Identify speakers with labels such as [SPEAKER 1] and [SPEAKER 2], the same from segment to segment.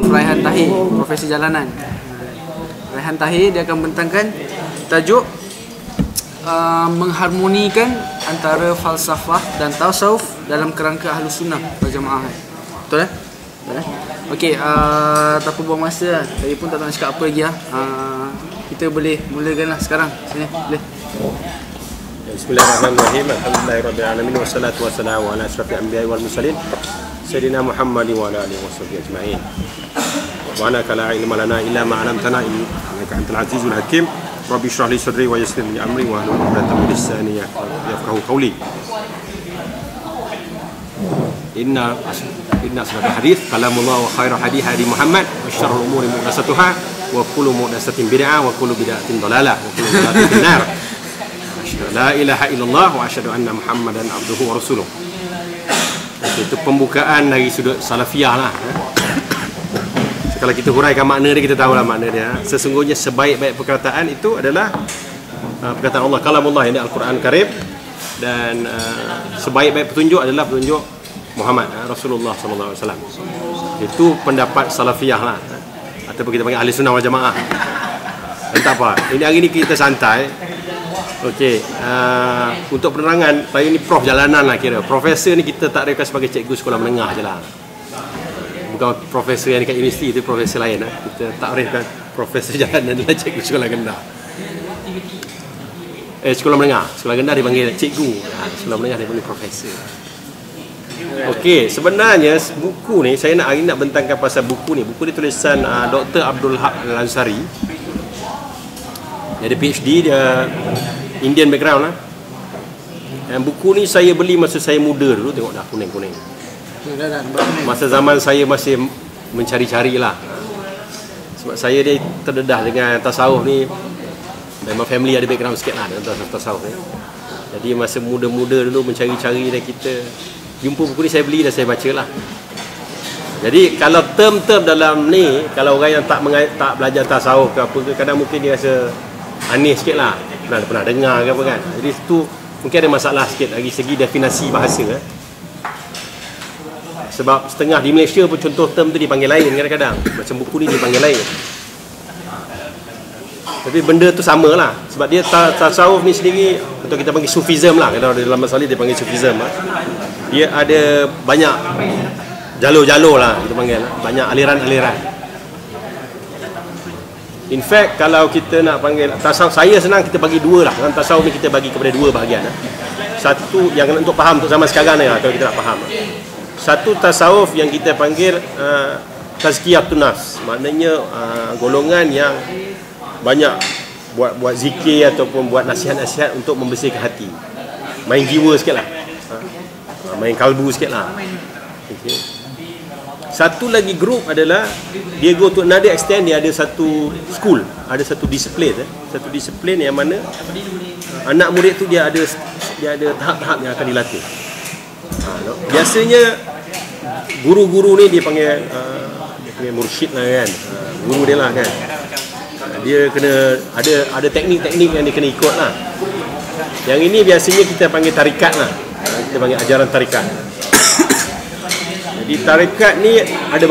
[SPEAKER 1] Raihan Tahi, Profesi Jalanan. Raihan Tahi dia akan bentangkan tajuk mengharmonikan antara falsafah dan tasawuf dalam kerangka Ahlus Sunnah wal Jamaah. Betul eh? Betul eh? Okey, tanpa buang masa lah. Saya pun tak tahu nak cakap apa lagi lah. Kita boleh mulakanlah sekarang. Sini, boleh.
[SPEAKER 2] Bismillahirrahmanirrahim. Alhamdulillahirabbil alamin wassalatu wassalamu ala asyrafil anbiya'i wal mursalin sayyidina Muhammadin wa ala alihi washabbihi ajma'in. Wa anaka la ilma lana illa ma 'allamtana innaka antal azizul hakim. Rabbi shrah li sadri wa yassir li amri wa hlul 'uqdatam min lisani yafqahu qawli. Inna asdaqal hadits kalamullah wa khairu hadi Muhammad wa syarrul umuri muhdatsatuha wa kullu muhdatsatin bid'ah wa kullu bid'atin dhalalah wa kullu dhalalatin finnar. La ilaha illallah wa asyhadu anna Muhammadan abduhu wa rasuluh. Itu pembukaan dari sudut salafiyah lah. Kalau kita huraikan makna dia, kita tahulah makna dia. Sesungguhnya sebaik-baik perkataan itu adalah perkataan Allah, kalamullah, yang di Al-Quran Karim. Dan sebaik-baik petunjuk adalah petunjuk Muhammad Rasulullah SAW. Itu pendapat salafiyah lah, ataupun kita panggil ahli sunnah wal jamaah. Entah apa, ini hari ni kita santai. Okey, untuk penerangan, saya ni prof jalanan lah kira. Profesor ni kita tak reka sebagai cikgu sekolah menengah je lah. Bukan profesor yang dekat universiti, itu profesor lain lah. Kita tak reka profesor jalanan adalah cikgu sekolah rendah. Sekolah menengah. Sekolah rendah dipanggil cikgu, sekolah menengah dipanggil profesor. Okey, sebenarnya buku ni, saya hari nak bentangkan pasal buku ni. Buku ni tulisan Dr. Abdul Haq Al-Ansari. Dia ada PhD, dia Indian background lah. Dan buku ni saya beli masa saya muda dulu. Tengok dah kuning-kuning. Masa zaman saya masih mencari-cari lah. Sebab saya dia terdedah dengan tasawuf ni. Memang family ada background sikit lah dengan tasawuf ni. Jadi masa muda-muda dulu mencari-cari, dan kita jumpa buku ni, saya beli dan saya baca lah. Jadi kalau term-term dalam ni, kalau orang yang tak belajar tasawuf ke apa ke, kadang mungkin dia rasa aneh sikit lah. Pernah dengar ke apa kan. Jadi tu mungkin ada masalah sikit dari segi definisi bahasa. Sebab setengah di Malaysia pun contoh term tu dipanggil lain kadang-kadang. Macam buku ni dipanggil lain. Tapi benda tu sama lah. Sebab dia tasawuf ni sendiri, atau kita panggil sufism lah. Kalau dalam masalah dia panggil sufism lah. Dia ada banyak jalur-jalur lah kita panggil lah. Banyak aliran-aliran. In fact, kalau kita nak panggil tasawuf, saya senang kita bagi dua lah. Dalam tasawuf ni kita bagi kepada dua bahagian. Satu yang untuk faham untuk zaman sekarang ni lah, kalau kita nak faham. Satu tasawuf yang kita panggil tazkiyatun nafs. Maknanya golongan yang banyak buat zikir ataupun buat nasihat-nasihat untuk membersihkan hati. Main jiwa sikit lah. Main kalbu sikit lah. Okay. Satu lagi grup adalah dia go to another extent, dia ada satu school, ada satu disiplin, satu disiplin yang mana anak murid tu dia ada tahap-tahap yang akan dilatih. Biasanya guru-guru ni dia panggil mursyid lah kan, guru dia lah kan. Dia kena ada teknik-teknik yang dia kena ikut lah. Yang ini biasanya kita panggil tarikat lah, kita panggil ajaran tarikat. Di tarikat ni ada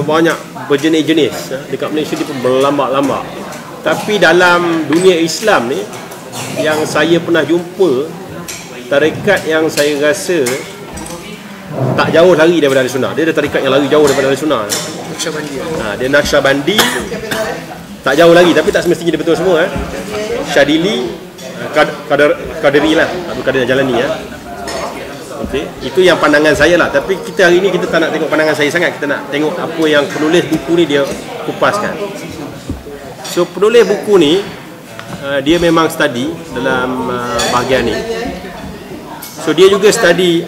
[SPEAKER 2] banyak berjenis-jenis. Dekat Malaysia dia pun berlambak-lambak. Tapi dalam dunia Islam ni, yang saya pernah jumpa, tarikat yang saya rasa tak jauh lari daripada Ahli Sunnah. Dia ada tarikat yang lari jauh daripada Ahli Sunnah. Dia Naqsyabandi, tak jauh lagi, tapi tak semestinya dia betul semua. Syadili, Qadari lah, Abdul Qadir Jalani ya. Okay. Itu yang pandangan saya lah. Tapi kita hari ni kita tak nak tengok pandangan saya sangat. Kita nak tengok apa yang penulis buku ni dia kupaskan. So penulis buku ni dia memang study dalam bahagian ni. So dia juga study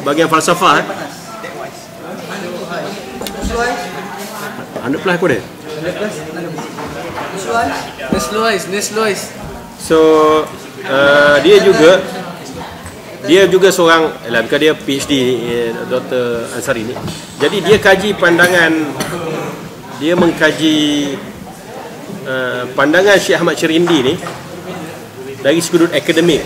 [SPEAKER 2] bahagian falsafah. 100 plus aku dia. Next Lois. So dia juga seorang, bukan dia PhD, Dr. Ansari ni. Jadi dia kaji pandangan, dia mengkaji pandangan Syekh Ahmad Syirindi ni dari sudut akademik,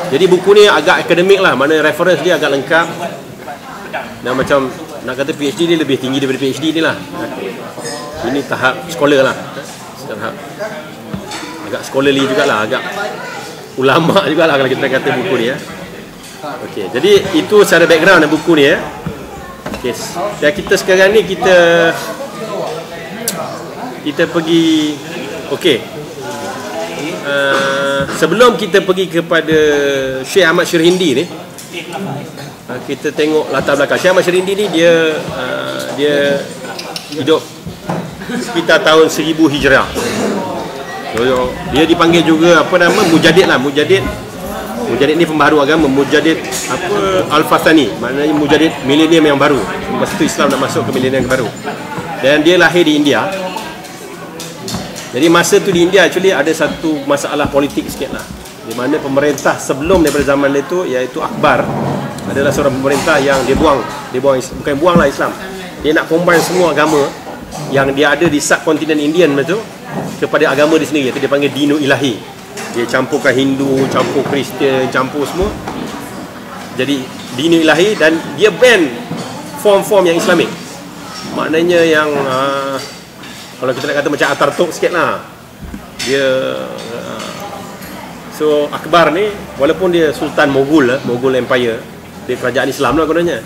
[SPEAKER 2] Jadi buku ni agak akademik lah, mana reference dia agak lengkap. Dan macam nak kata PhD ni lebih tinggi daripada PhD ni lah. Ini tahap scholar lah. Tahap agak scholarly jugalah, agak ulama jugalah kalau kita nak kata buku ni ya. Okey, jadi itu secara background buku ni ya. Okey, dan kita sekarang ni kita pergi okey. Sebelum kita pergi kepada Syekh Ahmad Syirhindi ni, kita tengok latar belakang. Syekh Ahmad Syirhindi ni dia hidup sekitar tahun 1000 Hijrah. Dia dipanggil juga apa nama Mujaddid lah. Mujaddid ni pembaharu agama. Mujaddid apa Al-Fasani, maknanya Mujaddid milenium yang baru. Masa tu Islam nak masuk ke milenium yang baru. Dan dia lahir di India. Jadi masa tu di India actually ada satu masalah politik sikit lah, di mana pemerintah sebelum daripada zaman itu, iaitu Akbar, adalah seorang pemerintah yang dia buang bukan buanglah Islam. Dia nak combine semua agama yang dia ada di subkontinen Indian itu kepada agama dia sendiri, iaitu dia panggil Dinu Ilahi. Dia campurkan Hindu, campur Kristian, campur semua. Jadi Dinu Ilahi, dan dia ban form-form yang Islamik. Maknanya yang kalau kita nak kata macam Atatürk sikit lah. Dia so Akbar ni walaupun dia Sultan Mughal Empire, dia kerajaan Islam lah kononnya,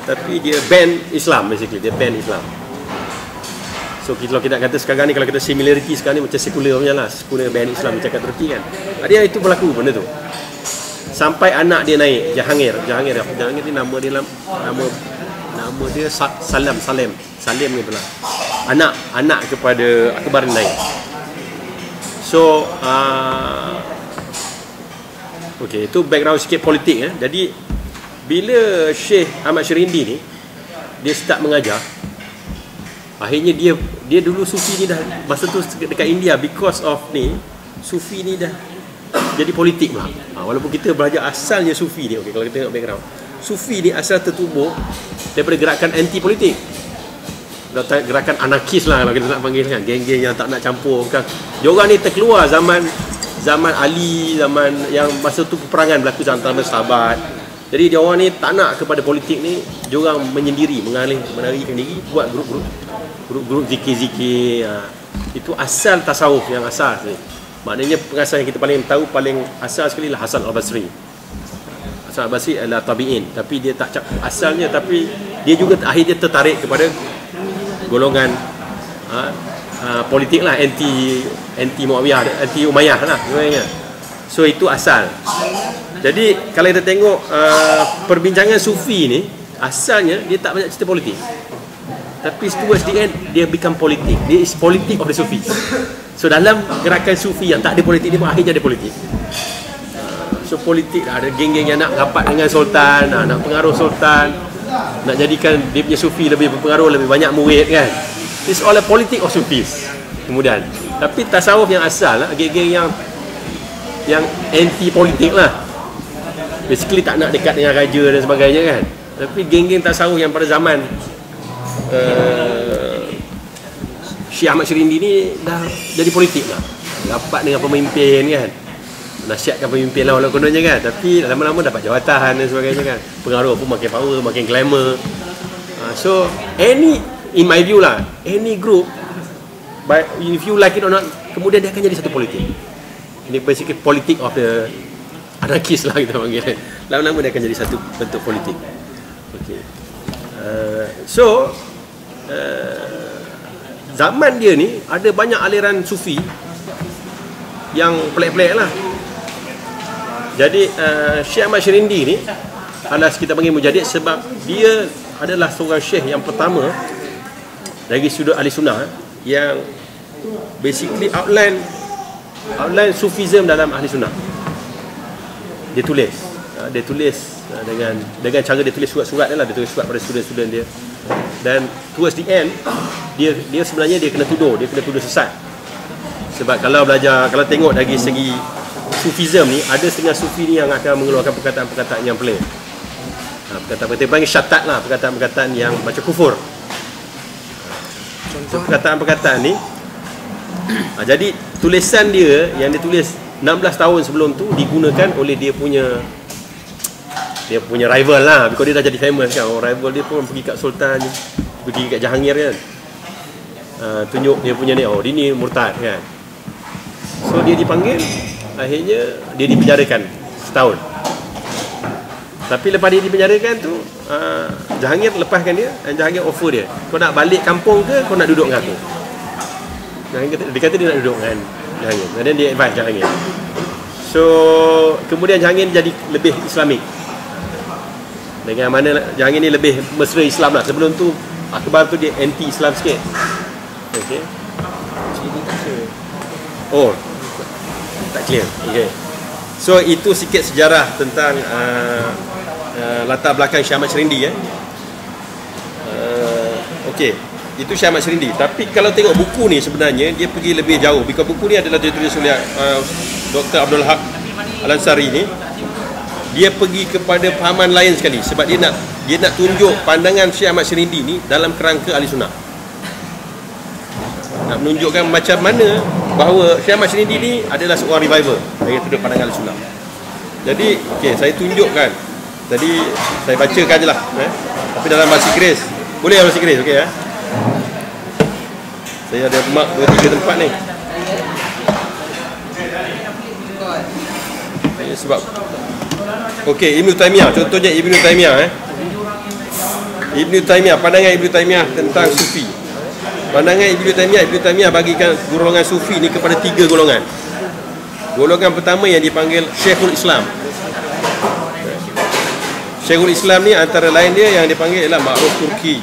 [SPEAKER 2] tapi dia ban Islam basically, dia ban Islam. So kalau kita kata sekarang ni, kalau kita similarity sekarang ni macam sekular punya lah, sekular ban Islam macam kat Turki kan. Dia itu berlaku benda tu. Sampai anak dia naik, Jahangir ni nama dia Salim gitu lah. Anak kepada Akbar ni naik. So okey, itu background sikit politik ya. Jadi bila Syekh Ahmad Syirhindi ni dia start mengajar, akhirnya dia dulu Sufi ni dah masa tu dekat India, because of ni Sufi ni dah jadi politik lah. Walaupun kita belajar asalnya Sufi ni, okey, kalau kita tengok background, Sufi ni asal tertubuh daripada gerakan anti politik, gerakan anarkis lah kalau kita nak panggil kan, geng-geng yang tak nak campur kan. Diorang ni terkeluar zaman Ali, zaman yang masa tu peperangan berlaku antara sahabat. Jadi diorang ni tak nak kepada politik ni, diorang menyendiri, menarikan diri, buat grup zikir-zikir. Itu asal tasawuf yang asal ni. Maknanya pengasas yang kita paling tahu, paling asal sekali lah Hasan Al-Basri. Hasan Al-Basri adalah tabi'in, tapi dia tak asalnya, tapi dia juga akhirnya tertarik kepada golongan politik lah, anti Muawiyah, anti Umayyah lah sebenarnya. So itu asal. Jadi kalau kita tengok perbincangan Sufi ni, asalnya dia tak banyak cerita politik, tapi towards the end dia become politik. Dia is politik of the Sufis. So dalam gerakan Sufi yang tak ada politik, dia pun akhirnya ada politik. So politik lah, ada geng-geng yang nak rapat dengan Sultan, nak pengaruh Sultan, nak jadikan dia punya Sufi lebih berpengaruh, lebih banyak murid kan. It's all a politic of Sufis kemudian. Tapi tasawuf yang asal lah, geng-geng yang anti politik lah, basically tak nak dekat dengan raja dan sebagainya kan. Tapi geng-geng tasawuf yang pada zaman Syekh Ahmad Syirhindi ni dah jadi politik lah, rapat dengan pemimpin kan, nasihatkan pemimpin lah walaupun kononnya kan, tapi lama-lama dapat jawatan dan sebagainya kan, pengaruh pun makin power, makin glamour. So in my view lah, any group, but if you like it or not, kemudian dia akan jadi satu politik. Ini basically politik of the anarkis lah kita panggil. Lama-lama dia akan jadi satu bentuk politik. Okay. Zaman dia ni ada banyak aliran Sufi yang pelik-pelik lah. Jadi Syekh Ahmad Syirhindi ni adalah kita panggil Mujaddid sebab dia adalah seorang syekh yang pertama dari sudut ahli sunnah yang basically outline Sufism dalam ahli sunnah. Dia tulis dengan cara dia tulis surat-surat dia lah, dia tulis surat pada student-student dia. Dan towards the end dia sebenarnya dia kena tuduh sesat. Sebab kalau tengok dari segi Sufism ni, ada setengah Sufi ni yang akan mengeluarkan perkataan-perkataan yang pelik. Perkataan-perkataan panggil syatat lah, perkataan-perkataan yang macam kufur. So, perkataan-perkataan ni jadi tulisan dia yang dia tulis 16 tahun sebelum tu digunakan oleh dia punya dia punya rival lah, because dia dah jadi famous kan. Orang rival dia pun pergi kat Sultan, pergi kat Jahangir kan, tunjuk dia punya ni, oh dia ni murtad kan. So dia dipanggil, akhirnya dia dipenjarakan setahun. Tapi lepas dia dipenjarakan tu, Jahangir lepaskan dia, dan Jahangir offer dia, kau nak balik kampung ke kau nak duduk dengan aku? Dia kata dia nak duduk dengan Jahangir, dan dia advise Jahangir. So kemudian Jahangir jadi lebih Islamik, dengan mana Jahangir ni lebih mesra Islam lah. Sebelum tu Akbar tu dia anti Islam sikit. Okay. Oh, tak clear. Okay. So itu sikit sejarah tentang latar belakang Syekh Ahmad Syerendi. Okay, itu Syekh Ahmad Syerendi. Tapi kalau tengok buku ni sebenarnya dia pergi lebih jauh. Because buku ni adalah ditulis oleh Dr. Abdul Haq Al-Ansari ni. Dia pergi kepada pahaman lain sekali, sebab dia nak tunjuk pandangan Syekh Ahmad Syerendi ni dalam kerangka Ahli Sunnah. Nak menunjukkan macam mana bahawa Syekh Ahmad Syerendi ni adalah seorang revival dari sudut pandangan Ahli Sunnah. Jadi, okey, saya tunjukkan. Tadi saya bacakan je lah, tapi dalam bahasa Inggeris. Boleh bahasa Inggeris, okey ya? Saya ada mark 2-3 tempat ni. Sebab okey, Ibn Taymiyah, contohnya Ibn Taymiyah Ibn Taymiyah, pandangan Ibn Taymiyah tentang Sufi. Pandangan Ibn Taymiyah bagikan golongan Sufi ni kepada 3 golongan. Golongan pertama yang dipanggil Syekhul Islam. Syekhul Islam ni antara lain dia yang dipanggil ialah Ma'ruf Turki.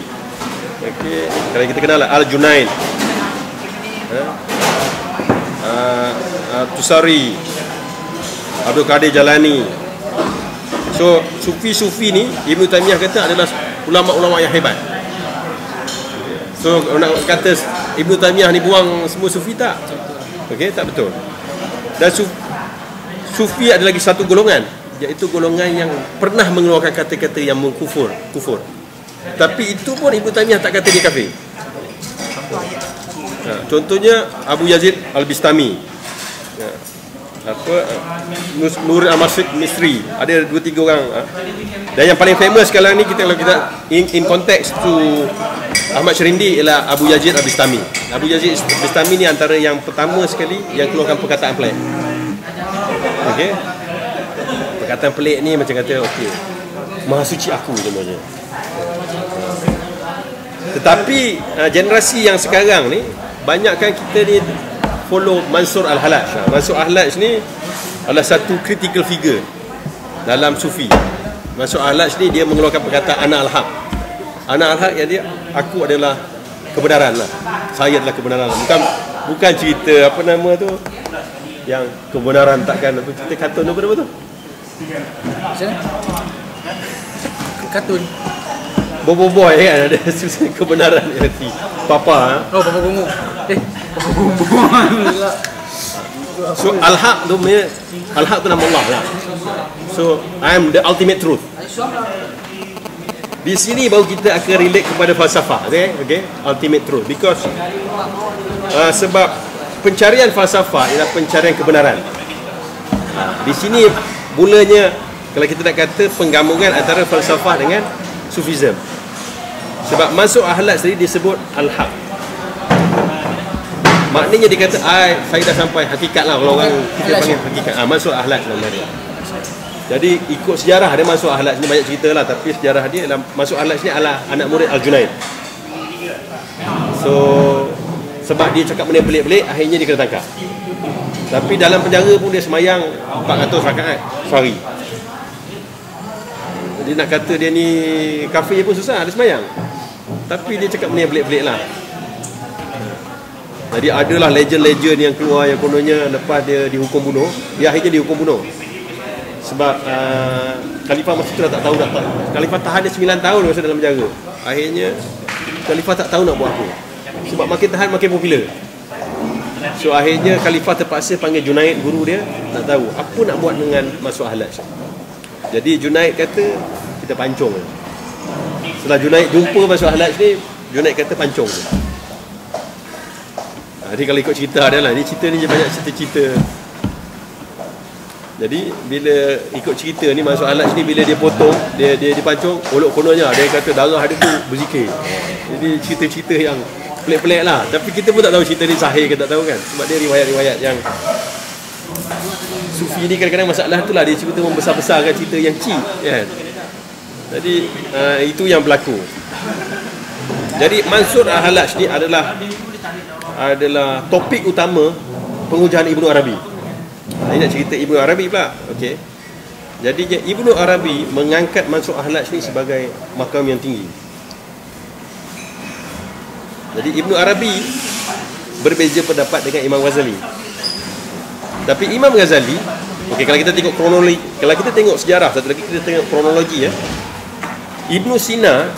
[SPEAKER 2] Okey, kalau kita kenal Al-Junaid, Tusari, Abdul Qadir Jalani. So Sufi-Sufi ni Ibn Taymiyah kata adalah ulama-ulama yang hebat. So nak kata Ibn Taymiyah ni buang semua Sufi tak? Okey, tak betul. Dan Sufi ada lagi satu golongan, iaitu golongan yang pernah mengeluarkan kata-kata yang mengkufur. Tapi itu pun Ibn Taymiyah tak kata dia kafir. Contohnya Abu Yazid Al-Bistami, Nur Al-Misri, ada 2-3 orang. Dan yang paling famous sekarang ni, kalau kita in context to Ahmad Syerendi, ialah Abu Yazid Al-Bistami. Abu Yazid Al-Bistami ni antara yang pertama sekali yang keluarkan perkataan pelik. Okey, perkataan pelik ni macam kata okey, Maha suci aku semuanya. Tetapi generasi yang sekarang ni, banyakkan kita ni follow Mansur Al-Halaj. Mansur Al-Halaj ni adalah satu critical figure dalam Sufi. Mansur Al-Halaj ni dia mengeluarkan perkataan Ana Al-Haq. Ana Al-Haq yang dia, aku adalah kebenaran lah. Saya adalah kebenaran. Bukan cerita apa nama tu, yang kebenaran takkan apa, cerita kartun apa nama tu? Kartun Bobo Boy kan, ada kebenaran nanti. Papa. Oh, Papa Bungu. Papa Bungu. So Al-Haq tu, Al-Haq tu nama Allah lah. So I am the ultimate truth. Di sini baru kita akan relate kepada falsafah, okay? Ultimate truth, because sebab pencarian falsafah ialah pencarian kebenaran. Di sini mulanya, kalau kita nak kata, penggabungan antara falsafah dengan Sufism. Sebab Mansur Al-Halaj tadi disebut Al-Haq, maknanya dia kata saya dah sampai hakikat lah. Kalau orang kita panggil hakikat, Mansur Al-Halaj nama dia. Jadi ikut sejarah dia, Mansur Al-Halaj ni banyak cerita lah, tapi sejarah dia adalah Mansur Al-Halaj ni adalah anak murid Al-Junaid. So sebab dia cakap benda pelik-pelik, akhirnya dia kena tangkap. Tapi dalam penjara pun dia semayang 400 rakaat sehari. Jadi nak kata dia ni kafir pun susah, dia semayang. Tapi dia cakap benda yang pelik-pelik lah. Jadi adalah legend-legend yang keluar yang kononnya lepas dia dihukum bunuh, dia akhirnya dihukum bunuh. Sebab Khalifah masa tu dah tak tahu Khalifah tahan dia 9 tahun masa dalam penjara. Akhirnya Khalifah tak tahu nak buat apa, sebab makin tahan makin popular. So akhirnya Khalifah terpaksa panggil Junaid, guru dia, nak tahu apa nak buat dengan Mansur Al-Halaj. Jadi Junaid kata kita pancung. Setelah Junaid jumpa Mansur Al-Halaj ni, Junaid kata pancung. Jadi kalau ikut cerita adalah ni, cerita ni banyak cerita-cerita Jadi bila ikut cerita ni Mansur Al-Hallaj ni bila dia potong, dia pancung, olok kononnya dia kata darah dia tu berzikir. Jadi cerita-cerita yang pelik-pelik lah. Tapi kita pun tak tahu cerita ni sahih ke tak tahu kan. Sebab dia riwayat-riwayat yang Sufi ni kadang-kadang masalah tu lah, dia cerita membesar-besarkan cerita yang kecil kan. Jadi itu yang berlaku. Jadi Mansur Al-Hallaj ni adalah topik utama penghujaan Ibnu Arabi. Ini nak cerita Ibnu Arabi pula. Okey. Jadi Ibnu Arabi mengangkat Mansur Al-Hallaj ni sebagai makam yang tinggi. Jadi Ibnu Arabi berbeza pendapat dengan Imam Ghazali. Tapi Imam Ghazali, okey, kalau kita tengok kronologi, kalau kita tengok sejarah, satu lagi kita tengok kronologi ya. Ibnu Sina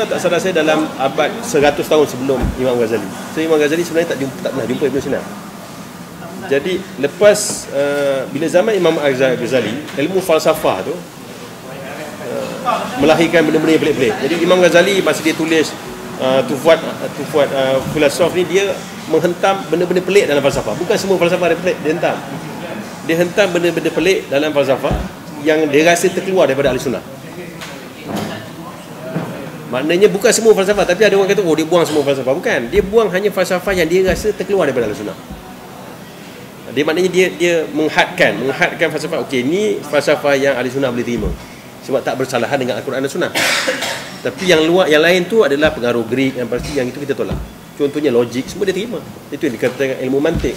[SPEAKER 2] tak salah saya dalam abad 100 tahun sebelum Imam Ghazali. So Imam Ghazali sebenarnya tak pernah jumpa Ibnu Sina. Jadi lepas bila zaman Imam Ghazali, ilmu falsafah tu melahirkan benda-benda yang pelik-pelik. Jadi Imam Ghazali masa dia tulis Tufat Filosof ni, dia menghentam benda-benda pelik dalam falsafah. Bukan semua falsafah ada pelik, dia hentam. Dia hentam benda-benda pelik dalam falsafah yang dia rasa terkeluar daripada ahli sunnah. Maknanya bukan semua falsafah, tapi ada orang kata oh dia buang semua falsafah. Bukan, dia buang hanya falsafah yang dia rasa terkeluar daripada ahli sunnah. Dia maknanya dia menghadkan falsafah. Okey, ni falsafah yang ahli sunnah boleh terima sebab tak bersalahan dengan Al-Quran dan Sunnah. Tapi yang lain tu adalah pengaruh Greek, yang pasti yang itu kita tolak. Contohnya logik, semua dia terima. Itu yang dikatakan ilmu mantik,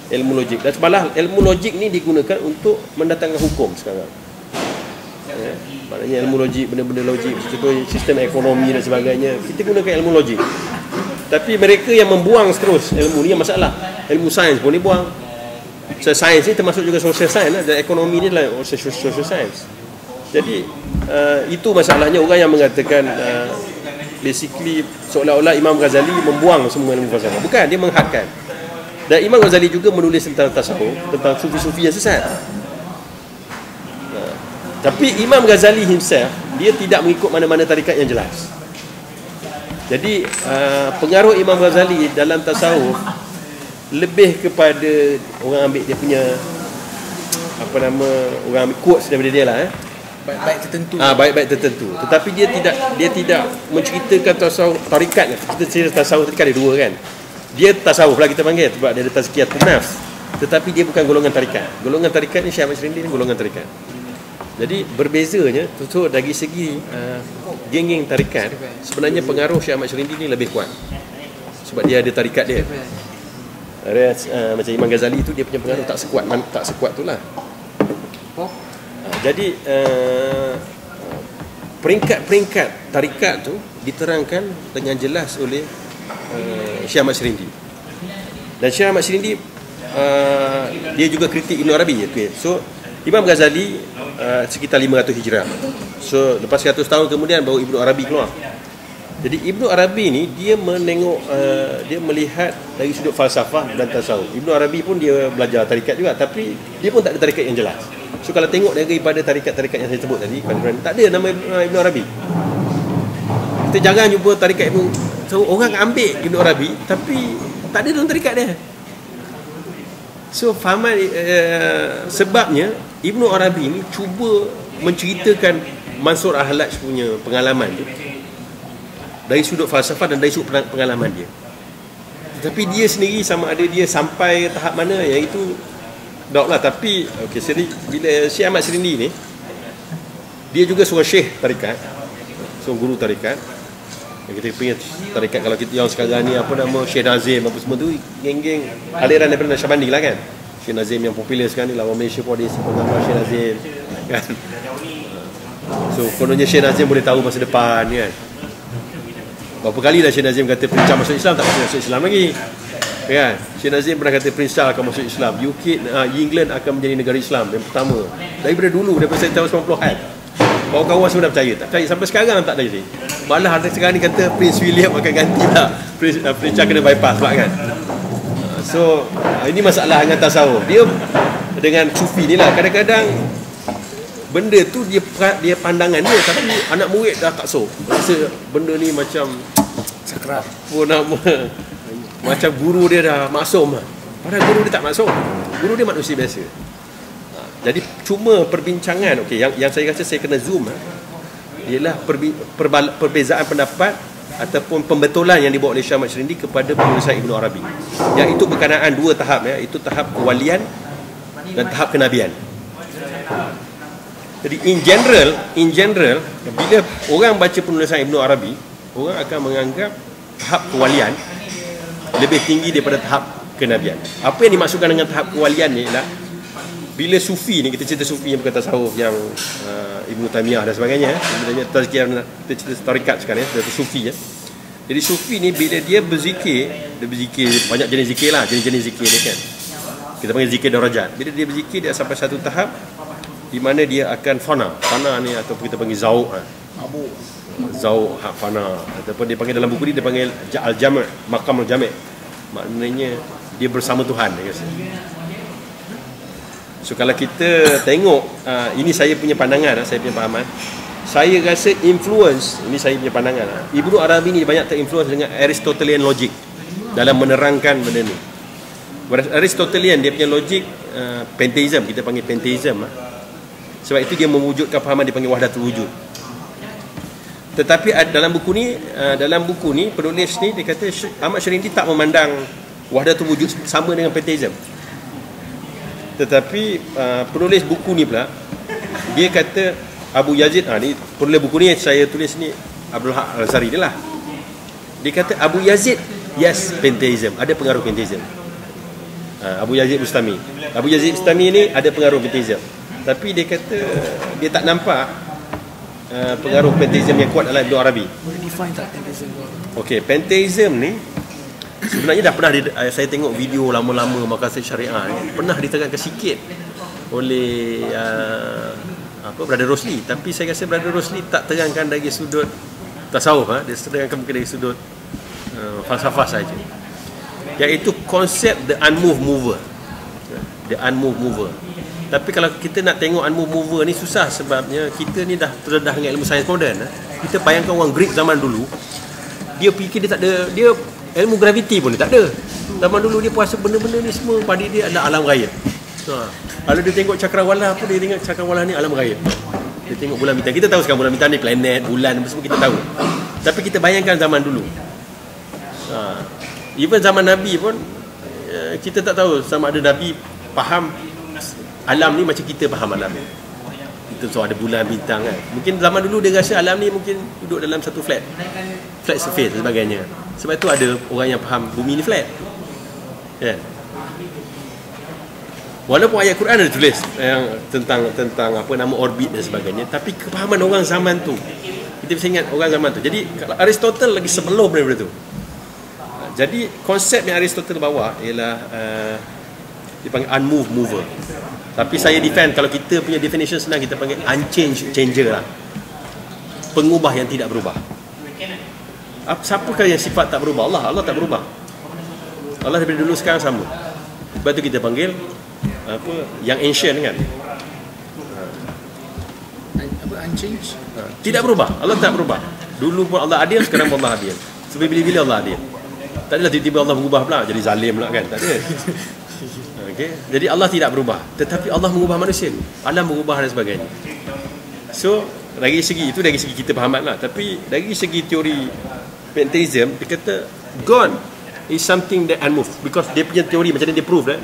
[SPEAKER 2] ilmu logik. Dan sebalah ilmu logik ni digunakan untuk mendatangkan hukum sekarang. Ya, maknanya ilmu logik, benda-benda logik, contohnya sistem ekonomi dan sebagainya, kita gunakan ilmu logik. Tapi mereka yang membuang terus ilmu ni yang masalah. Ilmu sains pun dibuang. Sains ni termasuk juga social science lah, dan ekonomi ni adalah social science. Jadi itu masalahnya orang yang mengatakan basically seolah-olah Imam Ghazali membuang semua ilmu falsafah. Bukan, dia menghadkan. Dan Imam Ghazali juga menulis tentang tasawuf, tentang sufi-sufi yang sesat. Tapi Imam Ghazali himself, dia tidak mengikut mana-mana tarikat yang jelas. Jadi pengaruh Imam Ghazali dalam tasawuf lebih kepada orang ambil dia punya orang ambil quotes daripada dia lah
[SPEAKER 1] baik-baik tertentu.
[SPEAKER 2] Baik-baik tertentu. Tetapi dia tidak menceritakan tasawuf tarikat. Kita cerita tasawuf tadi kan ada dua kan. Dia tasawuf lah kita panggil sebab dia ada tazkiyatun nafs. Tetapi dia bukan golongan tarikat. Golongan tarikat ni Syekh Ahmad Syirindi ni golongan tarikat. Jadi berbezanya tentu dari segi geng-geng tarikat, sebenarnya pengaruh Syekh Ahmad Syirindi ni lebih kuat. Sebab dia ada tarikat dia. Macam Imam Ghazali tu dia punya pengaruh tak sekuat tu lah. Jadi peringkat-peringkat tarikat tu diterangkan dengan jelas oleh Syekh Ahmad Syirindi. Dan Syekh Ahmad Syirindi dia juga kritik Ibnu Arabi. Okay. So Imam Ghazali sekitar 500 Hijrah. So lepas 100 tahun kemudian baru Ibnu Arabi keluar. Jadi Ibnu Arabi ni dia menengok dia melihat dari sudut falsafah dan tasawuf. Ibnu Arabi pun dia belajar tarikat juga, tapi dia pun tak ada tarikat yang jelas. So kalau tengok daripada tarikat-tarikat yang saya sebut tadi, tak ada nama Ibnu Arabi. Kita jarang jumpa tarikat Ibnu. So orang ambil Ibnu Arabi tapi tak ada dalam tarikat dia. So fahaman sebabnya Ibnu Arabi ni cuba menceritakan Mansur Al-Hallaj punya pengalaman tu dari sudut falsafah dan dari sudut pengalaman dia. Tetapi dia sendiri sama ada dia sampai tahap mana, iaitu doubt lah. Tapi okay, bila Syekh Ahmad Syirindi ni, dia juga seorang syekh tarikat, seorang guru tarikat. Kita punya tarikat kalau kita yang sekarang ni apa nama Syekh Nazim apa semua tu geng-geng aliran daripada Naqsyabandi lah kan. Syekh Nazim yang popular sekarang ni lah, orang Malaysia pun ada pengamal Syekh Nazim kan. So kononnya Syekh Nazim boleh tahu masa depan kan. Berapa kali dah Syekh Nazim kata Prince Charles masuk Islam, tak masuk Islam lagi kan. Syekh Nazim pernah kata Prince Charles akan masuk Islam, UK, England akan menjadi negara Islam yang pertama daripada dulu, daripada tahun 90-an. Kawan-kawan semua dah percaya. Tak percaya sampai sekarang tak ada jadi. Malah ada sekarang ni kata Prince William akan ganti lah Prince Charles kena bypass pula kan. So ini masalah dengan tasawuf. Dia dengan sufi ni lah, kadang-kadang benda tu dia pandangan dia, tapi anak murid dah tak so. Rasa benda ni macam
[SPEAKER 1] sakral.
[SPEAKER 2] Apa nama, macam guru dia dah maksum lah. Padahal guru dia tak maksum. Guru dia manusia biasa. Jadi cuma perbincangan, okey, yang saya rasa saya kena zoom ialah perbezaan pendapat ataupun pembetulan yang dibawa oleh Syekh Ahmad Syirindi kepada penulisan Ibnu Arabi. Yang itu berkenaan dua tahap, itu tahap kewalian dan tahap kenabian. Jadi in general bila orang baca penulisan Ibnu Arabi, orang akan menganggap tahap kewalian lebih tinggi daripada tahap kenabian. Apa yang dimaksudkan dengan tahap kewalian ni ialah bila sufi ni, kita cerita sufi yang berkata tasawuf yang Ibnu Taimiyah dan sebagainya, kita cerita tarikat sekarang cerita sufi Jadi sufi ni bila dia berzikir banyak jenis zikir lah, jenis-jenis zikir dia kan. Kita panggil zikir darajat. Bila dia berzikir, dia sampai satu tahap di mana dia akan fana ni, ataupun kita panggil zauq fana, ataupun dia panggil dalam buku ni dia panggil al-jam', maqam al-jam', maknanya dia bersama Tuhan, dia kata. So kalau kita tengok, ini saya punya pandangan, saya punya pahaman, saya rasa influence, ini saya punya pandangan, Ibnu Arabi ni banyak terinfluence dengan Aristotelian logic dalam menerangkan benda ni. Aristotelian dia punya logik pantheism, kita panggil pantheism. Sebab itu dia mewujudkan pahaman dipanggil wahdatul wujud. Tetapi dalam buku ni penulis ni dia kata Ahmad Syirindi tak memandang wahdatul wujud sama dengan pantheism. Tetapi penulis buku ni pula dia kata Abu Yazid, ni penulis buku ni saya tulis ni Abdul Haq Al-Ansari dia lah. Dia kata Abu Yazid yes pantheism, ada pengaruh pantheism. Abu Yazid Bustami ni ada pengaruh pantheism. Tapi dia kata dia tak nampak pengaruh pantheism yang kuat dalam Ibnu Arabi.
[SPEAKER 1] Boleh define tak pantheism?
[SPEAKER 2] Okey, pantheism ni sebenarnya dah pernah saya tengok video lama-lama Maqasid Syariah ni, pernah diterangkan sikit oleh Brother Rosli, tapi saya rasa Brother Rosli tak terangkan dari sudut tasawuf, dia terangkan mungkin dari sudut falsafah saja. Iaitu konsep the unmoved mover. Tapi kalau kita nak tengok unmoved mover ni susah, sebabnya kita ni dah terdedah dengan ilmu sains moden. Kita bayangkan orang Greek zaman dulu, dia fikir dia tak ada, dia ilmu graviti pun dia tak ada. Zaman dulu dia puasa benda-benda ni semua pada dia adalah alam gaib. Kalau dia tengok cakrawala pun dia tengok cakrawala ni alam gaib. Dia tengok bulan bintang. Kita tahu sekarang bulan bintang ni planet, bulan semua kita tahu. Tapi kita bayangkan zaman dulu. Even zaman Nabi pun kita tak tahu sama ada Nabi faham alam ni macam kita faham alam ni. Kita so ada bulan bintang kan. Mungkin zaman dulu dia rasa alam ni mungkin duduk dalam satu flat surface dan sebagainya. Sebab tu ada orang yang faham bumi ni flat. Kan? Walaupun ayat Quran ada tulis yang tentang apa nama orbit dan sebagainya, tapi kefahaman orang zaman tu, kita bisa ingat orang zaman tu. Jadi kalau Aristotle lagi sebelum daripada tu. Jadi konsep yang Aristotle bawa ialah dipanggil unmoved mover. Tapi saya defend, kalau kita punya definition senang, kita panggil unchanged changer lah. Pengubah yang tidak berubah. Siapakah yang sifat tak berubah? Allah tak berubah. Allah daripada dulu sekarang sama. Sebab tu kita panggil yang ancient kan.
[SPEAKER 1] Unchanged?
[SPEAKER 2] Tidak berubah. Allah tak berubah. Dulu pun Allah adil, sekarang pun Allah adil. Sebab bila-bila Allah adil. Tak adalah tiba-tiba Allah mengubah pula jadi zalim pula kan. Tak ada. Okay. Jadi Allah tidak berubah, tetapi Allah mengubah manusia, alam berubah dan sebagainya. So dari segi itu, dari segi kita fahaman lah. Tapi dari segi teori pantheism, dia kata God is something that unmoved, because dia punya teori macam ni dia prove that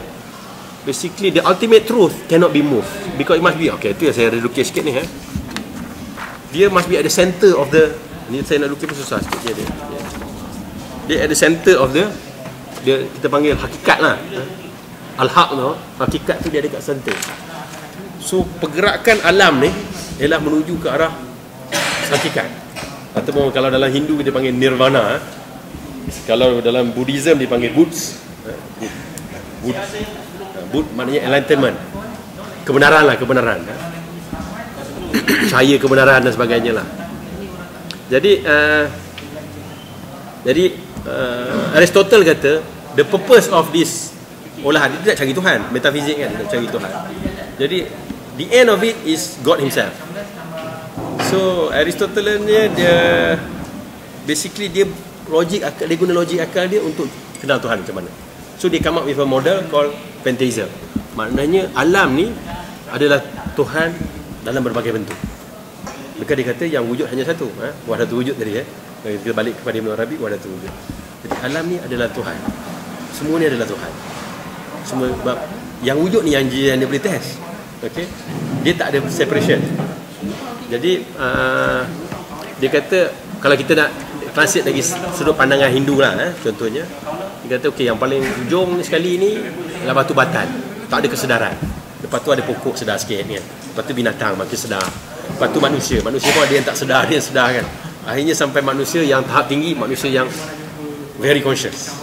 [SPEAKER 2] basically the ultimate truth cannot be moved, because it must be, okay, itu yang saya ada lukis sikit ni dia must be at the center of the, ni saya nak lukis pun susah sikit dia at the center of the, dia kita panggil hakikat lah. Al-haq tu, hakikat tu dia ada kat center. So pergerakan alam ni ialah menuju ke arah hakikat. Ataupun kalau dalam Hindu dia panggil nirvana, kalau dalam Buddhism dia panggil Buddhs. Buddh maknanya enlightenment, kebenaran lah, kebenaran, cahaya kebenaran dan sebagainya lah. Jadi Aristotle kata the purpose of this olahan, dia tak cari Tuhan, metafizik kan, dia tak cari Tuhan. Jadi the end of it is God himself. So Aristotle ni dia basically dia guna logik akal dia untuk kenal Tuhan macam mana. So dia come up with a model called pantheism. Maknanya alam ni adalah Tuhan dalam berbagai bentuk. Maka dia kata yang wujud hanya satu, wahdatul wujud tadi kita balik kepada Ibn Arabi, wahdatul wujud. Jadi alam ni adalah Tuhan. Semua ni adalah Tuhan. Semua yang wujud ni yang dia boleh test. Okey. Dia tak ada separation. Jadi dia kata kalau kita nak translate lagi sudut pandangan Hindu lah, contohnya dia kata okey, yang paling ujung sekali ni adalah batu batan, tak ada kesedaran. Lepas tu ada pokok sedar sikit kan. Lepas tu binatang makin sedar. Lepas tu manusia pun ada yang tak sedar, dia yang sedar kan. Akhirnya sampai manusia yang tahap tinggi, manusia yang very conscious,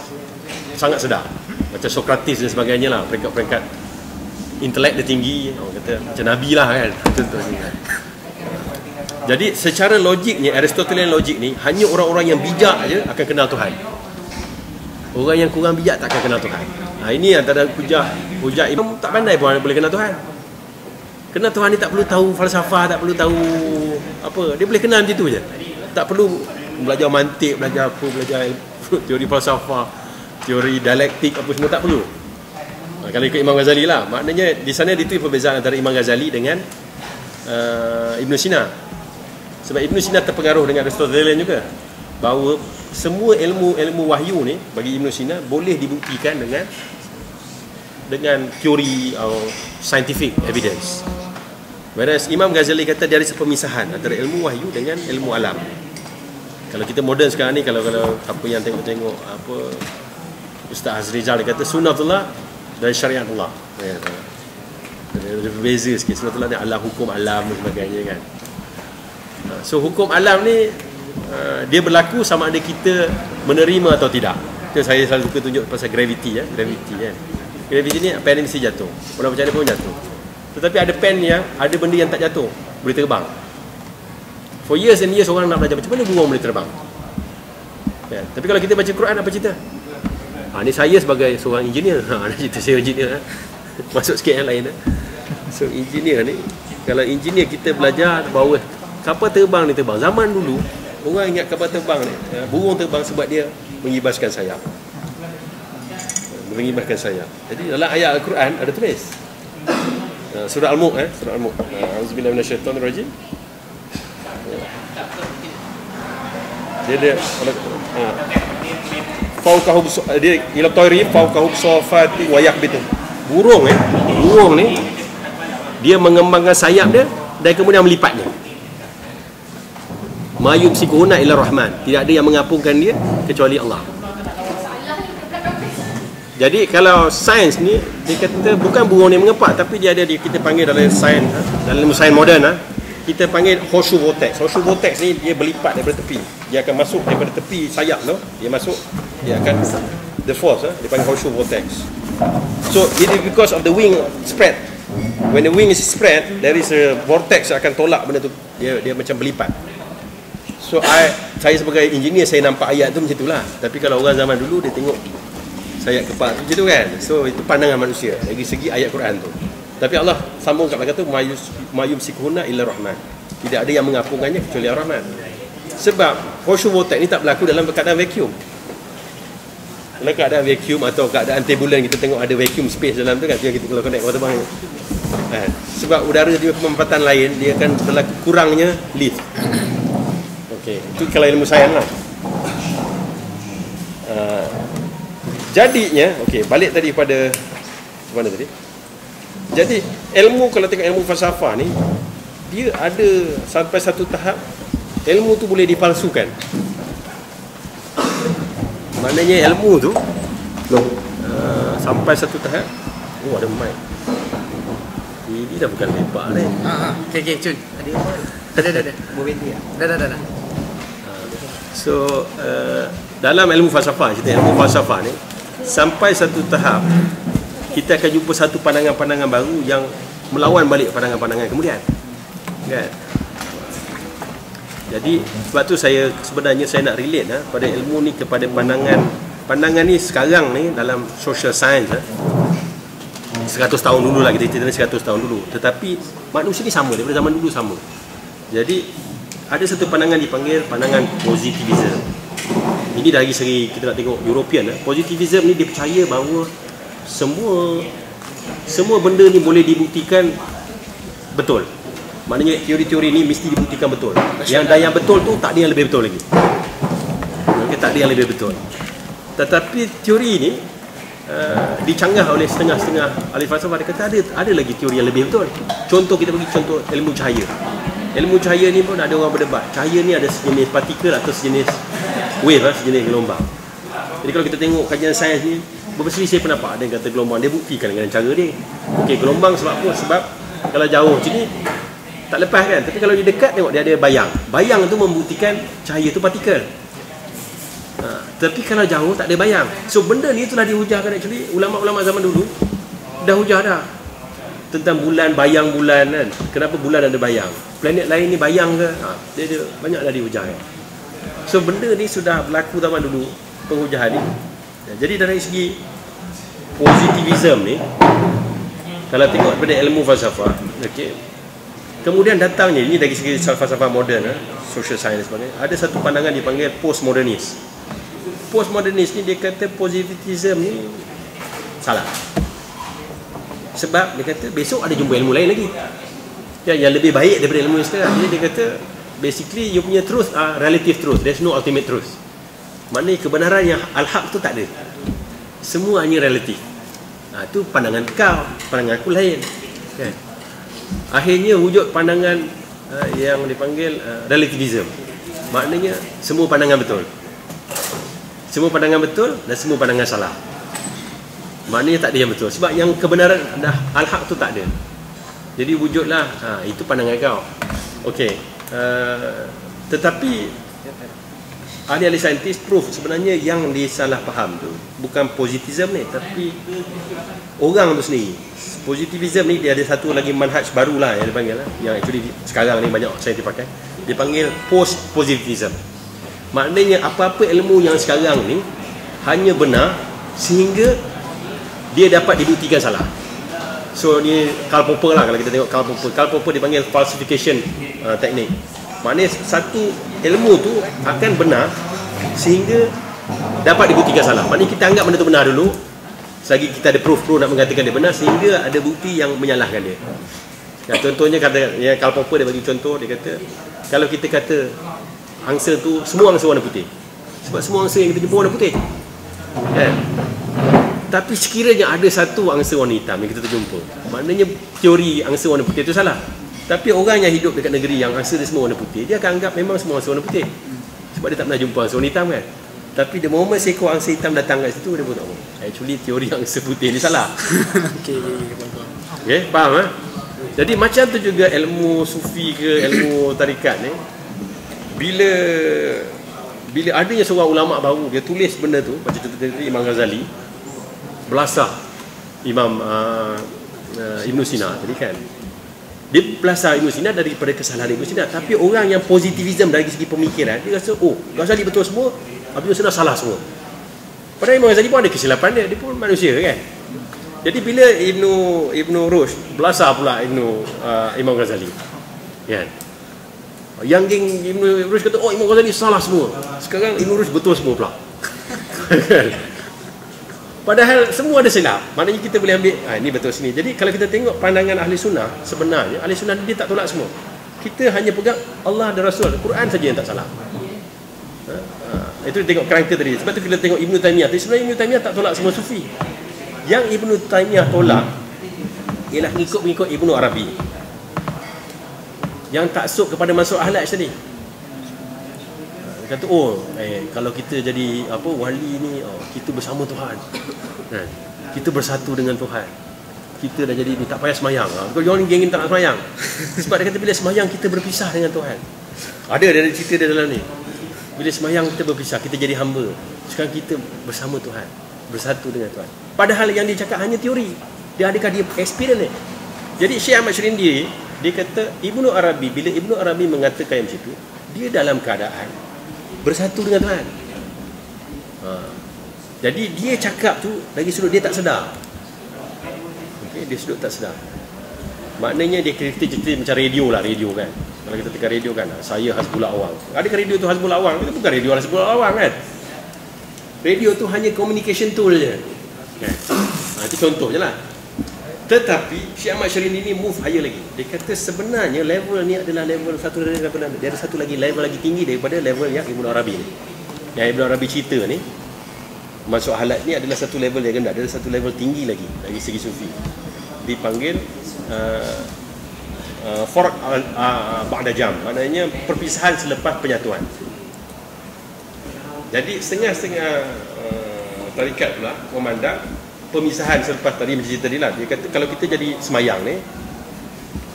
[SPEAKER 2] sangat sedar. Macam Socrates dan sebagainya lah, peringkat-peringkat intelek dia tinggi, orang kata macam Nabi lah kan, contohnya. Jadi secara logiknya, Aristotelian logik ni, hanya orang-orang yang bijak je akan kenal Tuhan. Orang yang kurang bijak tak akan kenal Tuhan. Ini antara hujah Imam tak pandai pun boleh kenal Tuhan. Kenal Tuhan ni tak perlu tahu falsafah, tak perlu tahu apa, dia boleh kenal macam tu je. Tak perlu belajar mantik, belajar apa, belajar teori falsafah, teori dialektik apa semua, tak perlu. Kalau ikut Imam Ghazali lah, maknanya di sana itu perbezaan antara Imam Ghazali dengan Ibn Sina. Sebab Ibn Sina terpengaruh dengan Aristotelian juga, bahawa semua ilmu wahyu ni bagi Ibn Sina boleh dibuktikan dengan teori atau scientific evidence. Whereas Imam Ghazali kata dia ada pemisahan antara ilmu wahyu dengan ilmu alam. Kalau kita moden sekarang ni, kalau apa yang tengok apa Ustaz Azrizal dia kata sunnatullah dan syariatullah. Dia berbeza sikit. Sunnatullah ni adalah hukum alam dan sebagainya kan. So hukum alam ni dia berlaku sama ada kita menerima atau tidak. Itu saya selalu suka tunjuk pasal gravity ya, gravity kan. Gravity ni pen ni mesti jatuh. Walau macam mana pun jatuh. Tetapi ada pen yang ada benda yang tak jatuh, boleh terbang. For years and years orang nak belajar macam mana burung boleh terbang. Ya, tapi kalau kita baca Quran apa cerita? Ni saya sebagai seorang engineer. Nak cerita saya engineer. Masuk sikit yang lain. So engineer ni, kalau engineer kita belajar bahawa kapal terbang ni terbang. Zaman dulu orang ingat kapal terbang ni, burung terbang sebab dia mengibaskan sayap. Mengibaskan sayap. Jadi dalam ayat Al-Quran ada tulis. Surah Al-Mulk surah Al-Mulk. Auzubillahi minasyaitonirrajim. Dia fauqahum dia ila tayri fauqahum safati wa yaqbitu. Burung ni dia mengembangkan sayap dia dan kemudian melipatnya. Ma yumsikuhunna illa rahman. Tidak ada yang mengapungkan dia kecuali Allah. Jadi kalau sains ni dia kata bukan burung ni mengepak, tapi dia ada kita panggil dalam sains moden kita panggil horseshoe vortex. Horseshoe vortex ni dia berlipat daripada tepi. Dia akan masuk daripada tepi sayap tu, dia masuk, dia akan the force dia panggil horseshoe vortex. So it is because of the wing spread. When the wing is spread, there is a vortex yang akan tolak benda tu, dia macam berlipat. So saya sebagai engineer saya nampak ayat tu macam itulah. Tapi kalau orang zaman dulu dia tengok sayap kepak tu macam tu kan. So itu pandangan manusia dari segi ayat Quran tu. Tapi Allah sambung kat belakang tu mayum sikuhuna illa rahman. Tidak ada yang mengapungkannya kecuali Ar-Rahman. Sebab horseshoe vortex ni tak berlaku dalam keadaan vacuum. Dalam keadaan vacuum atau keadaan turbulent, kita tengok ada vacuum space dalam tu kan, kita kalau connect kapal terbang ni. Sebab udara dia pemanfaatan lain, dia akan berlaku kurangnya lift. Okey, itu kalau ilmu sains lah. Jadinya, okey, balik tadi pada mana tadi? Jadi ilmu, kalau tengok ilmu falsafah ni, dia ada sampai satu tahap ilmu tu boleh dipalsukan. Maknanya ilmu tu sampai satu tahap. Ada mic. Ini dah bukan lepak ni.
[SPEAKER 1] Okey, cun. Ada. Boleh dia. Dah.
[SPEAKER 2] So dalam ilmu falsafah, cerita ilmu falsafah ni, sampai satu tahap kita akan jumpa satu pandangan-pandangan baru yang melawan balik pandangan-pandangan kemudian. Kan? Jadi sebab tu sebenarnya saya nak relate pada ilmu ni kepada pandangan ni sekarang ni dalam social science 100 tahun dulu lah, kita cerita 100 tahun dulu. Tetapi manusia ni sama daripada zaman dulu sama. Jadi ada satu pandangan dipanggil pandangan positivism. Ini dari segi kita nak tengok European. Positivism ni dia percaya bahawa semua benda ni boleh dibuktikan betul. Maknanya teori-teori ni mesti dibuktikan betul. Yang betul tu tak ada yang lebih betul lagi. Okay, tak ada yang lebih betul. Tetapi teori ni dicanggah oleh setengah-setengah ahli falsafah. Dia kata ada lagi teori yang lebih betul. Contoh, kita bagi contoh ilmu cahaya. Ilmu cahaya ni pun ada orang berdebat. Cahaya ni ada sejenis partikel atau sejenis wave, sejenis gelombang. Jadi kalau kita tengok kajian sains ni, berselisih pendapat. Ada yang kata gelombang, dia buktikan dengan cara dia. Okey, gelombang sebab apa? Sebab kalau jauh sini tak lepas kan. Tapi kalau dia dekat, tengok dia ada bayang. Bayang tu membuktikan cahaya tu partikel. Tapi kalau jauh tak ada bayang. So benda ni telah dihujahkan actually. Ulama-ulama zaman dulu dah hujah dah tentang bulan, bayang bulan kan. Kenapa bulan ada bayang? Planet lain ni bayang ke? Dia banyak dah dihujahkan. So benda ni sudah berlaku zaman dulu, penghujahan ni. Jadi dari segi positivism ni, kalau tengok pada ilmu falsafah, okey. Kemudian datangnya ini dari segi falsafah moden, social science sebagainya, ada satu pandangan dipanggil postmodernis. Postmodernis ni dia kata positivism ni salah. Sebab dia kata besok ada jumpa ilmu lain lagi yang lebih baik daripada ilmu yang sekarang. Jadi dia kata basically you punya truth are relative truth, there's no ultimate truth. Maknanya kebenaran yang al-haq tu tak ada, semua hanya relatif. Itu pandangan kau, pandangan aku lain kan? Akhirnya wujud pandangan yang dipanggil relativism. Maknanya semua pandangan betul, semua pandangan betul dan semua pandangan salah. Maknanya tak ada yang betul. Sebab yang kebenaran dah al-haq tu tak ada. Jadi wujudlah itu pandangan kau. Okey. Tetapi ahli-ahli saintis proof sebenarnya yang disalah faham tu bukan positivism ni, tapi orang tu sendiri. Positivism ni dia ada satu lagi manhaj barulah yang dipanggil yang actually sekarang ni banyak saintis pakai. Dipanggil post-positivism. Maknanya apa-apa ilmu yang sekarang ni hanya benar sehingga dia dapat dibuktikan salah. So ni Karl Popper lah, kalau kita tengok Karl Popper. Karl Popper dipanggil falsification technique. Maknanya satu ilmu tu akan benar sehingga dapat dibuktikan salah. Maknanya kita anggap benda tu benar dulu, selagi kita ada proof nak mengatakan dia benar, sehingga ada bukti yang menyalahkan dia. Contohnya kata Karl Popper dia bagi contoh, dia kata kalau kita kata angsa tu semua angsa warna putih, sebab semua angsa yang kita jumpa warna putih kan? Tapi sekiranya ada satu angsa warna hitam yang kita terjumpa, maknanya teori angsa warna putih itu salah. Tapi orang yang hidup dekat negeri yang angsa dia semua warna putih, dia akan anggap memang semua angsa warna putih, sebab dia tak pernah jumpa angsa warna hitam kan. Tapi the moment seekor angsa hitam datang kat situ, dia pun tak tahu actually teori angsa putih ni salah. Okay, faham Jadi macam tu juga ilmu sufi ke ilmu tarikat ni, bila adanya seorang ulama baru, dia tulis benda tu, macam contoh tadi Imam Ghazali belasah Imam Ibn Sina tadi kan. Dia belasah Ibn Sina daripada kesalahan Ibn Sina. Tapi orang yang positivism dari segi pemikiran, dia rasa Ghazali betul semua, Ibn Sina salah semua. Padahal Imam Ghazali pun ada kesilapan dia pun manusia kan. Jadi bila Ibn Rushd belasah pula Imam Ghazali kan, yang geng Ibn Rushd kata Imam Ghazali salah semua, sekarang Ibn Rushd betul semua pula. Padahal semua ada silap. Maknanya kita boleh ambil ini betul sini. Jadi kalau kita tengok pandangan ahli sunnah, sebenarnya ahli sunnah dia tak tolak semua. Kita hanya pegang Allah dan Rasul, Quran saja yang tak salah. Itu tengok kerangka tadi. Sebab tu kita tengok Ibn Taymiyah. Tapi sebenarnya Ibn Taymiyah tak tolak semua sufi. Yang Ibn Taymiyah tolak ialah mengikut Ibn Arabi, yang taksub kepada masuk ahlak tadi. Dia kata kalau kita jadi wali ni, kita bersama Tuhan kan? Kita bersatu dengan Tuhan, kita dah jadi ni, tak payah semayang. Kalau orang ni tak nak semayang, sebab dia kata bila semayang kita berpisah dengan Tuhan. Ada cerita dia dalam ni, bila semayang kita berpisah, kita jadi hamba. Sekarang kita bersama Tuhan, bersatu dengan Tuhan. Padahal yang dia cakap hanya teori. Adakah dia experience ni? Jadi Syekh Ahmad Syirindi dia kata Ibn Arabi, bila Ibn Arabi mengatakan macam itu, dia dalam keadaan bersatu dengan Tuhan. Jadi dia cakap tu dari sudut dia tak sedar. Okay, dia sudut tak sedar. Maknanya dia cerita macam radio kan. Kalau kita tekan radio kan, saya Hasbullah Awang. Adakah radio tu Hasbullah Awang? Itu bukan radio Hasbullah Awang kan. Radio tu hanya communication tool je. Itu contoh je lah. Tetapi Syekh Ahmad Syarindi ni move higher lagi. Dia kata sebenarnya level ni adalah level satu level, dia ada satu lagi level lagi tinggi daripada level yang Ibnu Arabi ni. Yang Ibnu Arabi cerita ni, masuk halat ni adalah satu level yang rendah, ada satu level tinggi lagi dari segi sufi. Dipanggil forq ba'da jam, maknanya perpisahan selepas penyatuan. Jadi setengah-setengah tarikat pula memandang pemisahan selepas tadi macam cerita tadi lah. Dia kata kalau kita jadi semayang ni,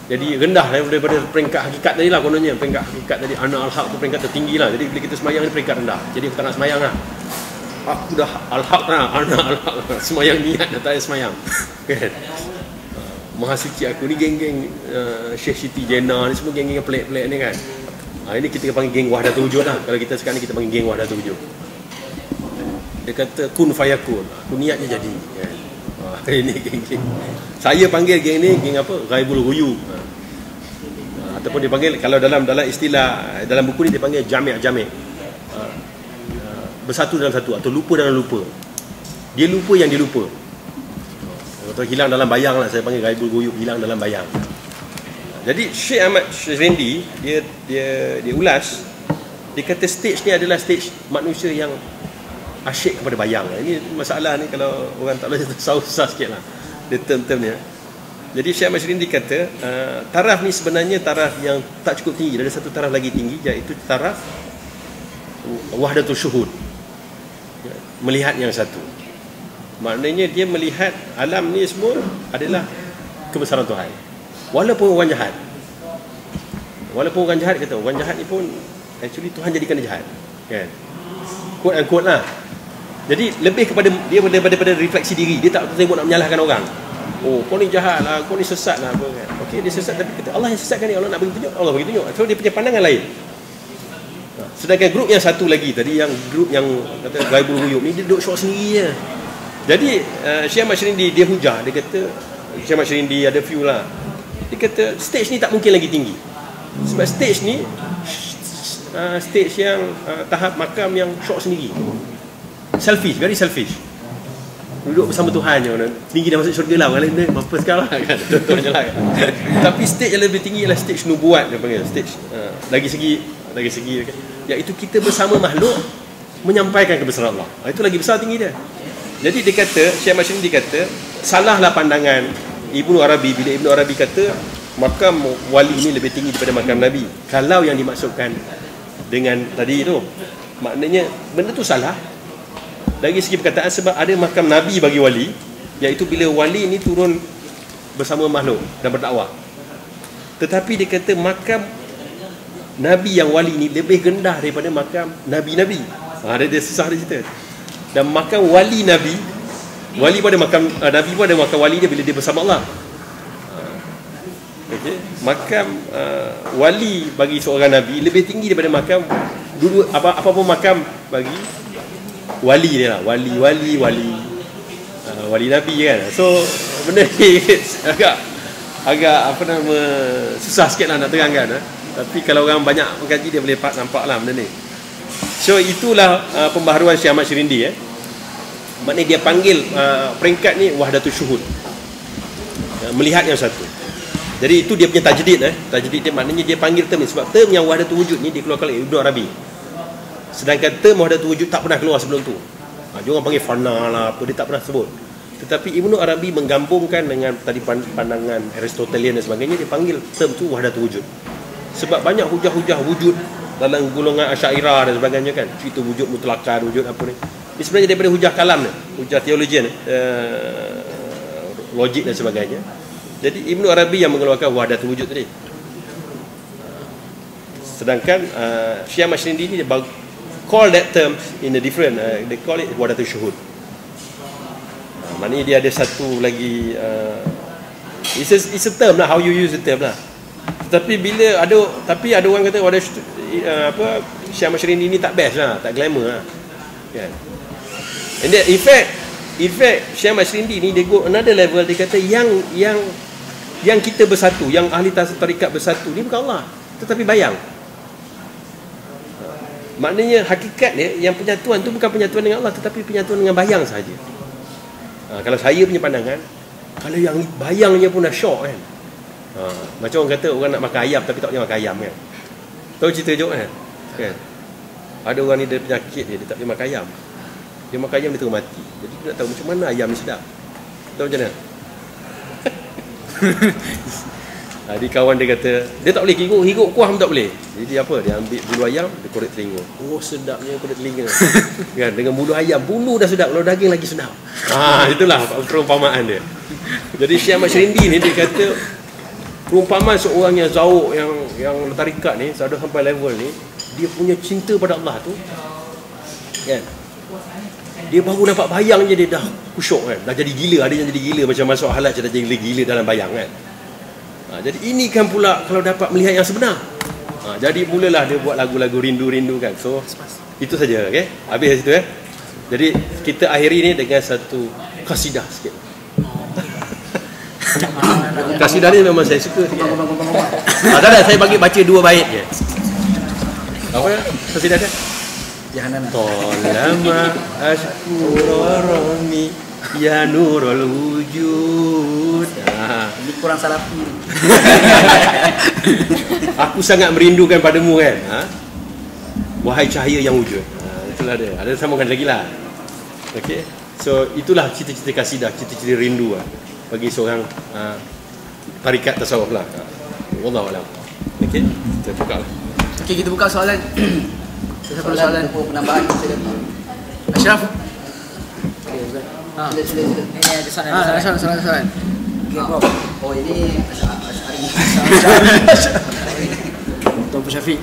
[SPEAKER 2] jadi rendah daripada peringkat hakikat tadi lah kononnya. Peringkat hakikat tadi, ana al-haq tu peringkat tertinggi lah. Jadi bila kita semayang ni peringkat rendah. Jadi aku tak nak semayang lah. Aku dah al-haq lah, ana al-haq lah. Semayang niat dah tak ada semayang. Kan? Maha suci aku ni geng-geng Syekh Siti Jena ni semua geng-geng pelik-pelik ni kan. Ini kita panggil geng Wahdatul Wujud lah. Kalau kita sekarang ni kita panggil geng Wahdatul Wujud. Dia kata kun fayakun, aku niatnya jadi kan? Ini geng-geng. Saya panggil geng ni geng apa? Ghaibul Ghuyub. Ataupun dia panggil, kalau dalam istilah dalam buku ni dia panggil jami'. Bersatu dalam satu atau lupa dalam lupa. Dia lupa yang dia lupa. Atau hilang dalam bayang lah, saya panggil Ghaibul Ghuyub, hilang dalam bayang. Jadi Syekh Ahmad Syarindi dia ulas, dia kata stage ni adalah stage manusia yang asyik kepada bayang. Ini masalah ni kalau orang tak boleh susah sikit lah dia term-term ni. Jadi Syekh Ahmad Syarindi kata taraf ni sebenarnya taraf yang tak cukup tinggi. Ada satu taraf lagi tinggi, iaitu taraf wahdatul syuhud, melihat yang satu. Maknanya dia melihat alam ni semua adalah kebesaran Tuhan. Walaupun orang jahat, kata orang jahat ni pun actually Tuhan jadikan dia jahat, kan? Quote and quote lah. Jadi lebih kepada dia daripada refleksi diri. Dia tak tengok nak menyalahkan orang. Oh, kau ni jahat lah, kau ni sesat lah, apa kan? Okey, dia sesat, tapi kata Allah yang sesatkan dia. Allah nak bagi tunjuk, Allah bagi tunjuk. So dia punya pandangan lain. Sedangkan grup yang satu lagi tadi, yang grup yang kata Ghaibul Ghuyub ni, dia duduk syok sendiri je. Jadi Syekh Ahmad Syarindi dia hujah, dia kata Syekh Ahmad Syarindi ada few lah. Dia kata stage ni tak mungkin lagi tinggi. Sebab stage ni stage yang tahap makam yang syok sendiri. Selfish, very selfish. Duduk bersama Tuhan je, tinggi dah masuk syurga lah. Orang lain apa sekarang kan. Contohnya lah. Tapi stage yang lebih tinggi ialah stage nubuat, dia panggil. Stage lagi segi iaitu kita bersama makhluk menyampaikan kebesaran Allah. Itu lagi besar tinggi dia. Jadi dia kata, Syekh Ahmad Syarindi kata, salahlah pandangan Ibnu Arabi bila Ibnu Arabi kata makam wali ini lebih tinggi daripada makam Nabi. Kalau yang dimaksudkan dengan tadi tu, maknanya benda tu salah dari segi perkataan, sebab ada makam Nabi bagi wali, iaitu bila wali ni turun bersama makhluk dan berdakwah. Tetapi dia kata makam Nabi yang wali ni lebih rendah daripada makam Nabi-Nabi. Dia susah dia cerita. Dan makam wali Nabi, wali pada makam Nabi pun ada makam wali dia bila dia bersama Allah. Okay. Makam wali bagi seorang Nabi lebih tinggi daripada makam dulu apa pun makam bagi wali dia lah. Wali Nabi kan. So benda ni agak susah sikit lah nak terangkan. Tapi kalau orang banyak mengkaji dia boleh nampak lah benda ni. So itulah pembaharuan Syekh Ahmad Syarindi. Maknanya dia panggil peringkat ni wahdatul syuhud, melihat yang satu. Jadi itu dia punya tajdid. Tajdid dia maknanya dia panggil term ni, sebab term yang wahdatul wujud ni dikeluarkan oleh Ibnu Arabi. Sedangkan term wahdatul wujud tak pernah keluar sebelum tu. Dia orang panggil fana lah apa, dia tak pernah sebut. Tetapi Ibnu Arabi menggabungkan dengan tadi pandangan Aristotelian dan sebagainya, dia panggil term tu wahdatul wujud. Sebab banyak hujah-hujah wujud dalam golongan Asy'ariyah dan sebagainya kan, cerita wujud mutlakan, wujud apa ni. Ini sebenarnya daripada hujah kalam ni, hujah teologian logik dan sebagainya. Jadi Ibnu Arabi yang mengeluarkan wahdatul wujud tadi. Sedangkan Syekh Ahmad Syarindi ni dia call that term in a different, they call it wahdatul syuhud. Maknanya dia ada satu lagi it's a term lah, how you use the term lah. Tetapi bila ada orang kata Syekh Ahmad Syarindi ni tak best lah, tak glamour lah. Kan? And then in fact Syekh Ahmad Syarindi ni dia go another level. Dia kata yang kita bersatu, yang ahli tarikat bersatu ni bukan Allah, tetapi bayang. Maknanya hakikat dia, yang penyatuan tu bukan penyatuan dengan Allah, tetapi penyatuan dengan bayang sahaja. Kalau saya punya pandangan, Kalau yang bayangnya pun dah syok kan. Macam orang kata orang nak makan ayam tapi tak boleh makan ayam kan. Tahu cerita jok kan? Kan? Ada orang ni dia penyakit dia tak boleh makan ayam. Dia makan ayam dia terus mati. Jadi dia nak tahu macam mana ayam ni sedap. Tahu macam mana? Jadi kawan dia kata dia tak boleh hirup kuah pun tak boleh. Jadi apa? Dia ambil bulu ayam, dia korek telinga. Oh sedapnya korek telinga. Kan dengan bulu ayam, bulu dah sedap, kalau daging lagi sedap. Itulah perumpamaan dia. Jadi Syekh Ahmad Syirindi ni dia kata perumpamaan seorang yang zauq yang tarikat ni sudah sampai level ni, dia punya cinta pada Allah tu kan. Dia baru dapat bayang je dia dah kusyuk kan. Dah jadi gila, ada yang jadi gila macam masuk halat je dah jadi gila dalam bayang kan. Jadi ini kan pula kalau dapat melihat yang sebenar. Jadi mulalah dia buat lagu-lagu rindu-rindu kan. So itu saja okey. Habis situ Jadi kita akhiri ni dengan satu kasidah sikit. Kasidah ni memang saya suka. Tak, saya bagi baca 2 bait je. Apa kasidah dia?
[SPEAKER 1] Jahanam.
[SPEAKER 2] Tolama ashkurorami ya nurul wujud.
[SPEAKER 1] Ini kurang salafi.
[SPEAKER 2] Aku sangat merindukan padamu kan. Wahai cahaya yang wujud. Itulah dia. Ada sambungan lagi lah. Okey. So itulah cita-cita kasidah, cita-cita rindu bagi seorang tarikat tasawuf lah. Wallahu a'lam. Okey. Kita buka lah.
[SPEAKER 1] Okey, kita buka soalan. Soalan penambahan Ashraf. Sila. Ini ada soalan. Oh ini Asy'ari. Tuan Syafiq.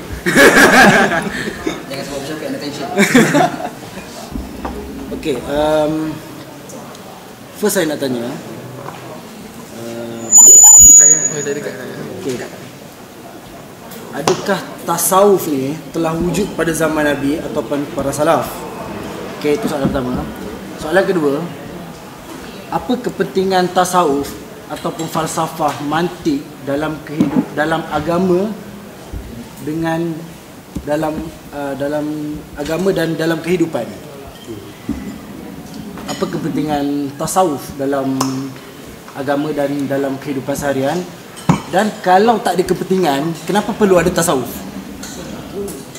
[SPEAKER 1] Jangan sebut Syafiq, ada tension. Okey, first saya nak tanya. Okey. Adakah tasawuf ni telah wujud pada zaman Nabi ataupun para salaf? Okey, itu soalan pertama. Soalan kedua, apa kepentingan tasawuf ataupun falsafah mantik dalam dalam agama dengan dalam agama dan dalam kehidupan? Apa kepentingan tasawuf dalam agama dan dalam kehidupan seharian? Dan kalau tak ada kepentingan, kenapa perlu ada tasawuf?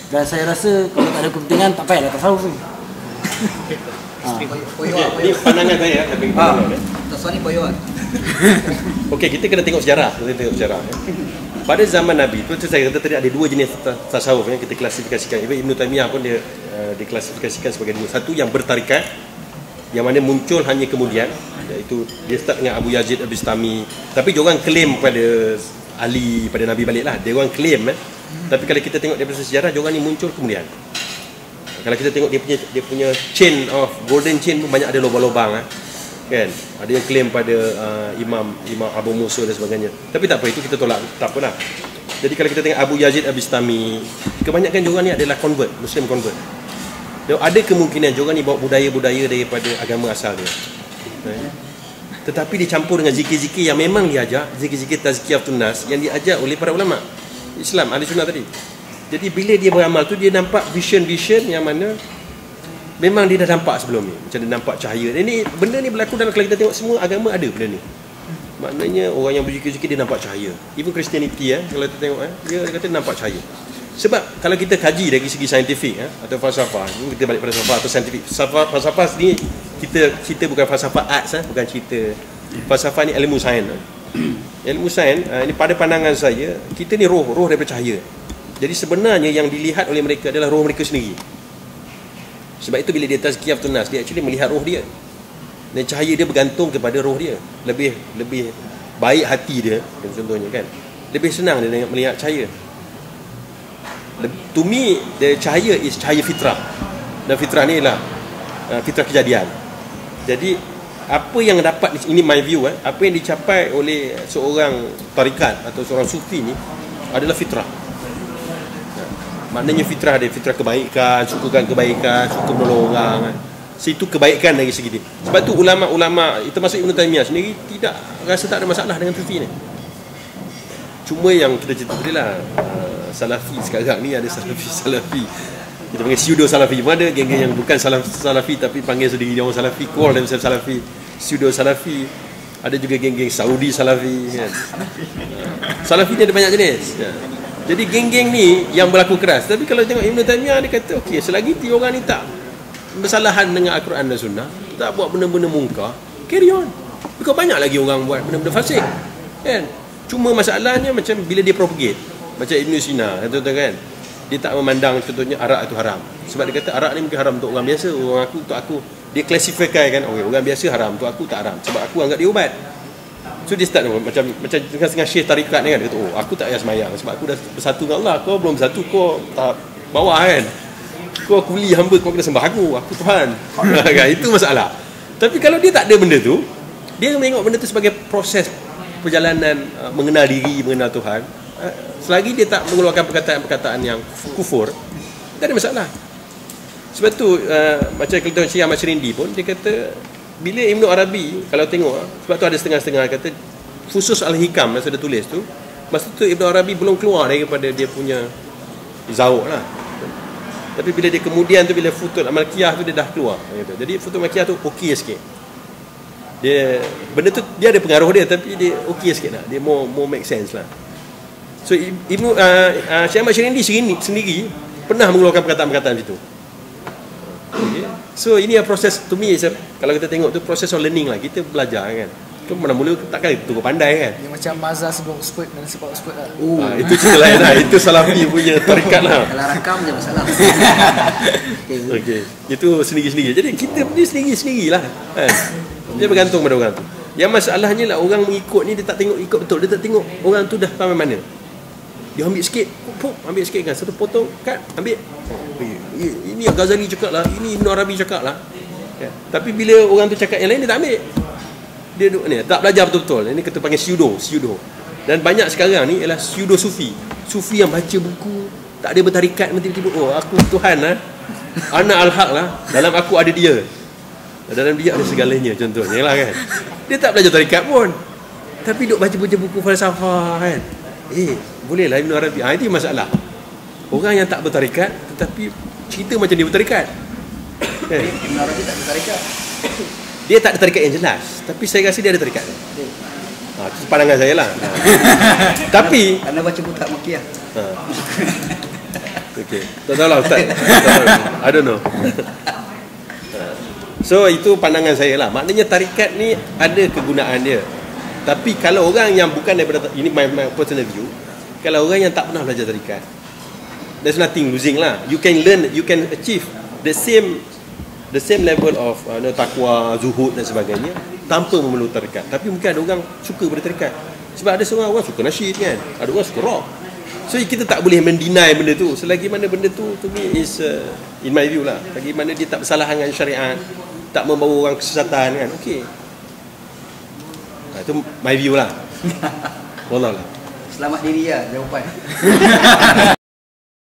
[SPEAKER 1] Dan saya rasa kalau tak ada kepentingan, tak payahlah tasawuf ni.
[SPEAKER 2] Ini pandangan saya tapi
[SPEAKER 1] Tasawuf ni poyoan.
[SPEAKER 2] Okey, kita kena tengok sejarah. Pada zaman Nabi, tu saya kata tadi ada 2 jenis tasawuf yang kita klasifikasikan. Ibn Taymiyah pun dia diklasifikasikan sebagai 2. Satu yang bertarikat, yang mana muncul hanya kemudian, iaitu dia start dengan Abu Yazid Al-Bistami. Tapi diorang claim pada Ali, pada Nabi balik lah. Diorang claim Tapi kalau kita tengok daripada sejarah, diorang ni muncul kemudian. Kalau kita tengok dia punya chain of golden chain pun banyak ada lubang-lubang kan. Ada yang claim pada Imam Abu Musa dan sebagainya. Tapi tak apa, itu kita tolak, tak apalah. Jadi kalau kita tengok Abu Yazid Al-Bistami, kebanyakan diorang ni adalah convert, Muslim convert. Ada kemungkinan diorang ni bawa budaya-budaya daripada agama asal dia. Tetapi dicampur dengan zikir-zikir yang memang diajar, zikir-zikir tazkiyatun nas yang diajar oleh para ulama Islam, ahli sunnah tadi. Jadi bila dia beramal tu, dia nampak vision-vision yang mana memang dia dah nampak sebelum ni. Macam dia nampak cahaya. Ini benda ni berlaku dalam, kalau kita tengok semua agama ada benda ni. Maknanya orang yang berzikir-zikir dia nampak cahaya. Even Christianity kalau kita tengok dia kata nampak cahaya. Sebab kalau kita kaji dari segi saintifik atau falsafah, kita balik pada falsafah atau saintifik. Falsafah ni kita bukan falsafah arts, bukan cerita. Falsafah ni ilmu sains. Ilmu sains ini pada pandangan saya, kita ni roh daripada cahaya. Jadi sebenarnya yang dilihat oleh mereka adalah roh mereka sendiri. Sebab itu bila dia tazkiyatun nas, dia actually melihat roh dia. Dan cahaya dia bergantung kepada roh dia. Lebih baik hati dia, contohnya kan. Lebih senang dia melihat cahaya. To me, the cahaya is cahaya fitrah. Dan fitrah ni ialah fitrah kejadian. Jadi apa yang dapat, ini my view apa yang dicapai oleh seorang tarikat atau seorang sufi ni adalah fitrah. Maknanya fitrah dia, fitrah kebaikan, sukakan kebaikan, suka menolong orang. Situ kebaikan dari segi dia. Sebab tu ulama-ulama, itu masuk Ibn Taymiyah sendiri tidak rasa tak ada masalah dengan sufi ni. Cuma yang kita cerita tadi lah, salafi sekarang ni ada salafi. Kita panggil pseudo salafi. Ada geng-geng yang bukan salafi tapi panggil sendiri dia orang salafi, call themselves salafi, pseudo salafi. Ada juga geng-geng Saudi Salafi kan. Salafi ni ada banyak jenis. Jadi geng-geng ni yang berlaku keras. Tapi kalau tengok Ibn Taymiyah, dia kata okey, selagi orang ni tak bersalahan dengan Al-Quran dan Sunnah, tak buat benda-benda mungkar, carry on. Because banyak lagi orang buat benda-benda fasik kan. Cuma masalahnya macam bila dia propagate, macam Ibn Sina kata kan, dia tak memandang contohnya arak itu haram. Sebab dia kata arak ni mungkin haram untuk orang biasa, orang aku, untuk aku. Dia classify kan, okay, orang biasa haram, untuk aku tak haram. Sebab aku anggap dia ubat. So dia start macam tengah-tengah syekh tarikat ni kan, dia kata, oh aku tak payah semayang sebab aku dah bersatu dengan Allah. Kau belum bersatu, kau tak bawah kan. Kau kuli hamba, kau kena sembah aku Tuhan. Itu masalah. Tapi kalau dia tak ada benda tu, dia menengok benda tu sebagai proses perjalanan mengenal diri, mengenal Tuhan. Selagi dia tak mengeluarkan perkataan-perkataan yang kufur, tak ada masalah. Sebab tu macam kalau tengok Syekh Ahmad Syrindi pun, dia kata bila Ibn Arabi, kalau tengok, sebab tu ada setengah-setengah kata Fusus Al-Hikam masa dia tulis tu, masa tu Ibn Arabi belum keluar daripada dia punya zauk lah. Tapi bila dia kemudian tu, bila Futul Al-Malkiyah tu dia dah keluar. Jadi Futul Al-Malkiyah tu okey sikit. Dia benda tu dia ada pengaruh dia, tapi dia okey sikit lah. Dia more make sense lah. So Ibnu Syekh Ahmad Syrindi sendiri pernah mengeluarkan perkataan-perkataan macam tu. Okay. So ini proses, to me kalau kita tengok tu proses of learning lah. Kita belajar kan. Kau mana mula takkan tunggu pandai kan.
[SPEAKER 3] Dia macam mazhab sebelum squid dan sebab squid lah.
[SPEAKER 2] Itu cerita lain lah. Itu Salafi punya tarikat lah.
[SPEAKER 4] Kalau rakam je masalah.
[SPEAKER 2] Okay. Itu sendiri-sendiri. Jadi kita punya sendiri-sendiri lah kan. Dia bergantung pada orang tu. Yang masalahnya lah, orang mengikut ni dia tak tengok ikut betul. Dia tak tengok orang tu dah sampai mana. Dia ambil sikit, ambil sikit kan, satu potong, kat, ambil. Ini Ghazali cakap lah, ini Ibn Arabi cakap lah. Ya. Tapi bila orang tu cakap yang lain, dia tak ambil. Dia ni, tak belajar betul-betul. Ini kita panggil pseudo. Dan banyak sekarang ni ialah pseudo sufi. Sufi yang baca buku, tak ada bertarikat, tiba-tiba, oh aku Tuhan lah, ana al-haq lah, dalam aku ada dia. Dalam dia ada segalanya, contohnya lah kan. Dia tak belajar tarikat pun, tapi duk baca buku falsafah kan. Boleh lah Ibn Arabi. Itu masalah. Orang yang tak bertarikat tetapi cerita macam dia bertarikat.
[SPEAKER 4] Ibn Arabi tak bertarikat.
[SPEAKER 2] Dia tak ada tarikat yang jelas, tapi saya rasa dia ada tarikat. Itu pandangan saya lah. Tapi
[SPEAKER 4] Anda baca butak Makiyah.
[SPEAKER 2] Okay. Tak tahu lah Ustaz. I don't know. So itu pandangan saya lah. Maknanya tarikat ni ada kegunaan dia. Tapi kalau orang yang bukan daripada, ini my personal view, kalau orang yang tak pernah belajar tarikat, there's nothing losing lah. You can learn, you can achieve the same level of taqwa, zuhud dan sebagainya tanpa memerlukan tarikat. Tapi mungkin ada orang suka pada tarikat. Sebab ada seorang orang suka nasyid kan, ada orang suka rock. So kita tak boleh mendeny benda tu. Selagi mana benda tu, to me is in my view lah, selagi mana dia tak bersalah dengan syariat, tak membawa orang kesesatan kan, okey. Itu my view lah. Wallah lah.
[SPEAKER 4] Selamat diri lah jawapan.